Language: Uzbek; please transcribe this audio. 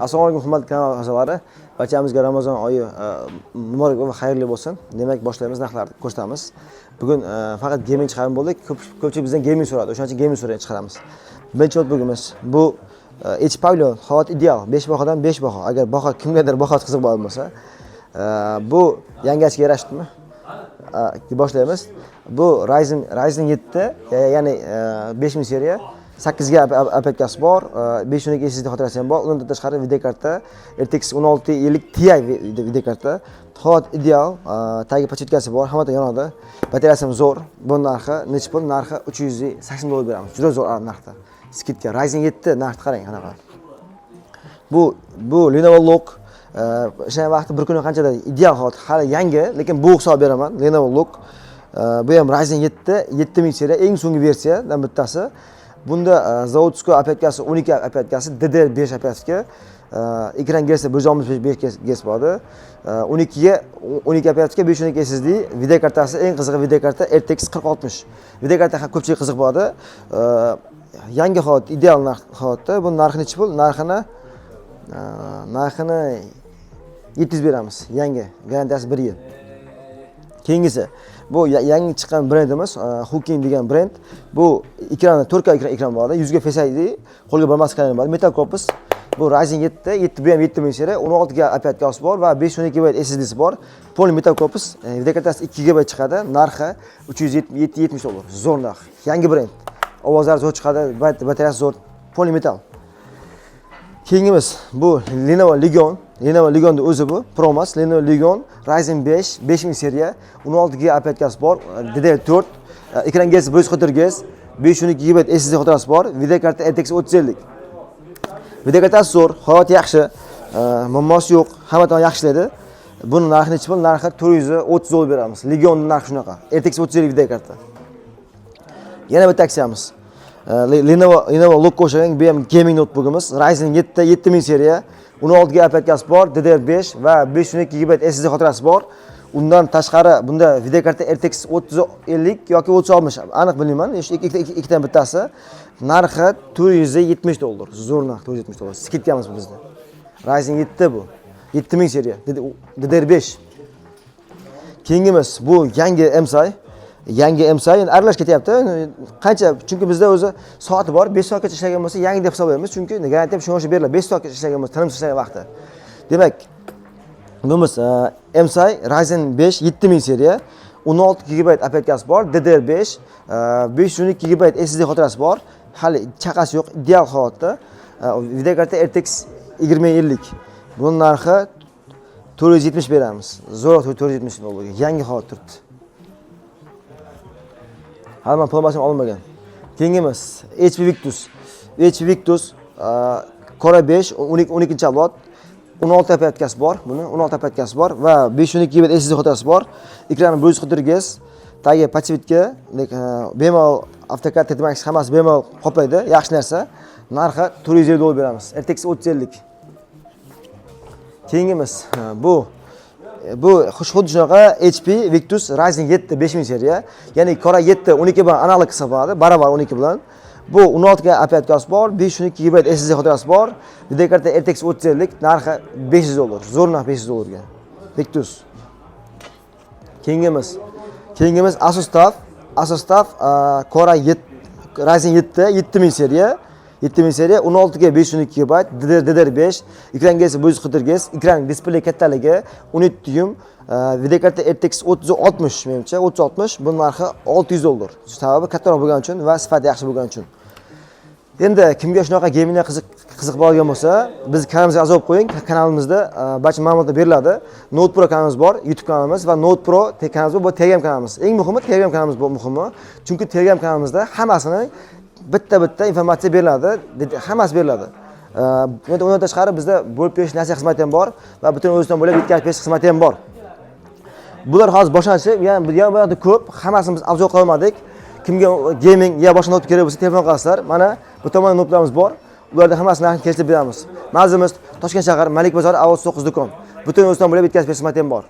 Assalomu alaykum hurmatli kanal a'zolari. Barchamizga Ramazon oyi muborak va xayrli bo'lsin. Demak, boshlaymiz, narxlarni ko'rsatamiz. Bugun faqat gaming chiqarib bo'ldik. Ko'pchilik bizdan gaming so'radi. O'shaning uchun gaming so'rayni chiqaramiz. Birinchi notebookimiz bu HP Pavilion Hot Ideal 5 bahodan 5 baho. Agar baho kimgadir baho qiziq bo'lsa, bu yangichga yarashdimi? Boshlaymiz. Bu Ryzen 7, ya'ni 5000 seriya 8 ga apparatgasi bor, 512 SSD xotirasi ham bor. Undan tashqari video karta RTX 1650 Ti video karta, Hot Ideal, tagi pochetkasi bor, hamma yonadi. Batareyasi ham zo'r. Bu narxi necha pul? Narxi $380 beramiz. Juda zo'r narxda. Skidka Ryzen 7 narxni qarang qanaqa. Bu Lenovo Look o'sha vaqtda bir kuni qanchada ideal hot, hali yangi, lekin bu hisob beraman. Lenovo Look. Bu ham Ryzen 7 7000 seriya, eng so'nggi versiyadan bittasi. Bunda zavodskiy apparatgasi 12 apparatgasi, DDR5 apparatga, ekran gersi 165 Hz bo'ladi. 12 apparatga 512 SSD, video kartasi eng qizig'i video karta RTX 4060. Video karta ham ko'pchilik qiziq bo'ladi. Yangi hot, ideal hotda bu narxi necha pul? Narxini 700 beramiz. Yangi, garantiyasi 1 yil. Keyingisi bu yangi chiqqan brendimiz Hooking degan brend. Bu ekrani 4K ekran bo'ladi. 100 ga Face ID, qo'lga bormas ekran bo'ladi. Metal korpus. Bu Ryzen 7, bu ham 7000 seriya, 16 ga apparatgasi bor va 512 GB SSD'si bor. Poli metal korpus, video kartasi 2 GB chiqadi. Narxi $370. Zo'r narx. Yangi brend. Ovozlari zo'r chiqadi, batareyasi zo'r, poli metal. Keyingimiz bu Lenovo Legion. Lenovo Legion'da o'zi bu Promas, Lenovo Legion Ryzen 5 5000 seriya, 16 GB apparatgasi bor, DDR4, ekran gersi 140 Hz, 512 GB SSD xotirasi bor, video karta RTX 3050. Video kartasi zo'r, holati yaxshi, muammosi yo'q, hamma tomon yaxshilaydi. Buni narxi necha pul? Narxi $430 beramiz. Legionning narxi shunaqa. RTX 3050 video karta. Yana bitta aksiyamiz. Lenovo Look qo'shgan bu ham gaming notebookimiz, Ryzen 7 7000 seriya, 16 GB apparatgasi bor, DDR5 va 512 GB SSD xotirasi bor. Undan tashqari bunda video karta RTX 3050 yoki 3060, aniq bilmayman. Ikkidan bittasi. Narxi $470. Zo'r narx, $470. Skidkamiz bizda. Ryzen 7 bu. 7000 seriya, DDR5. Keyingimiz bu yangi MSI. Yangi MSI endi aralash ketyapti. Qancha? Chunki bizda o'zi soati bor. 5 soatgacha ishlagan bo'lsa, yangi deb hisoblaymiz. Chunki garantiya shunga o'xshab beriladi. 5 soatgacha ishlagan bo'lsa, tinimsiz ishlagan vaqti. Demak, buyimiz MSI Ryzen 5 7000 seriya, 16 GB apparatgasi bor, DDR5, 512 GB SSD xotirasi bor. Hali chaqasi yo'q, ideal holatda. Video karta RTX 2050. Buning narxi $470 beramiz. Zo'r $470. Yangi holat turibdi. Hali men promotsiya olmagan. Keyingimiz HP Victus Core 5 12-avlod 16 apparatgasi bor. Buni 16 apparatgasi bor va 512 GB SSD xotirasi bor. Ekrani 140 Hz, tagi pochetka, bemalol AutoCAD 3D Max hammasi bemalol qoplaydi. Yaxshi narsa. Narxi $450 beramiz. RTX 3050. Keyingimiz bu xuddi shunaqa HP Victus Ryzen 7 5000 seriya, ya'ni Core 7 12 bilan analog hisoblanadi, baravar 12 bilan. Bu 16 ga apparatgasi bor, 512 GB SSD xotirasi bor, video karta RTX 3050, narxi $500. Zo'r narx $500 ga. Victus. Keyingimiz Asus TUF Core 7 Ryzen 7 7000 seriya, 16 ga 512 GB, DDR5, ekran gersi 140 Hz, ekran displey kattaligi 17 dyum, video karta RTX 3060 menimcha, 3060, bu narxi $600. Sababi kattaroq bo'lgani uchun va sifati yaxshi bo'lgani uchun. Endi kimga shunaqa gamingga qiziq bo'lgan bo'lsa, biz kanalimizga a'zo bo'lib qo'ying. Kanalimizda barcha ma'lumotlar beriladi. Note Pro kanalimiz bor, YouTube kanalimiz va Note Pro kanalimiz bor, Telegram kanalimiz. Eng muhimi Telegram kanalimiz bu muhimi. Chunki Telegram kanalimizda hammasini bitta informatsiya beriladi, hammasi beriladi. Undan tashqari bizda bo'lib berish nasihat xizmati ham bor va butun O'zbekiston bo'ylab yetkazib berish xizmati ham bor. Bular hozir boshlanishi, yana bu yerda ko'p, hammasini biz obzor qila olmadik. Kimga gaming ya boshqa notebook kerak bo'lsa, telefon qilasizlar. Mana bu tomonda notebooklarimiz bor. Ularda hammasini narxini kelishib beramiz. Manzilimiz Toshkent shahar, Malik bozori, Avaz 9 do'kon. Butun O'zbekiston bo'ylab yetkazib berish xizmati ham bor.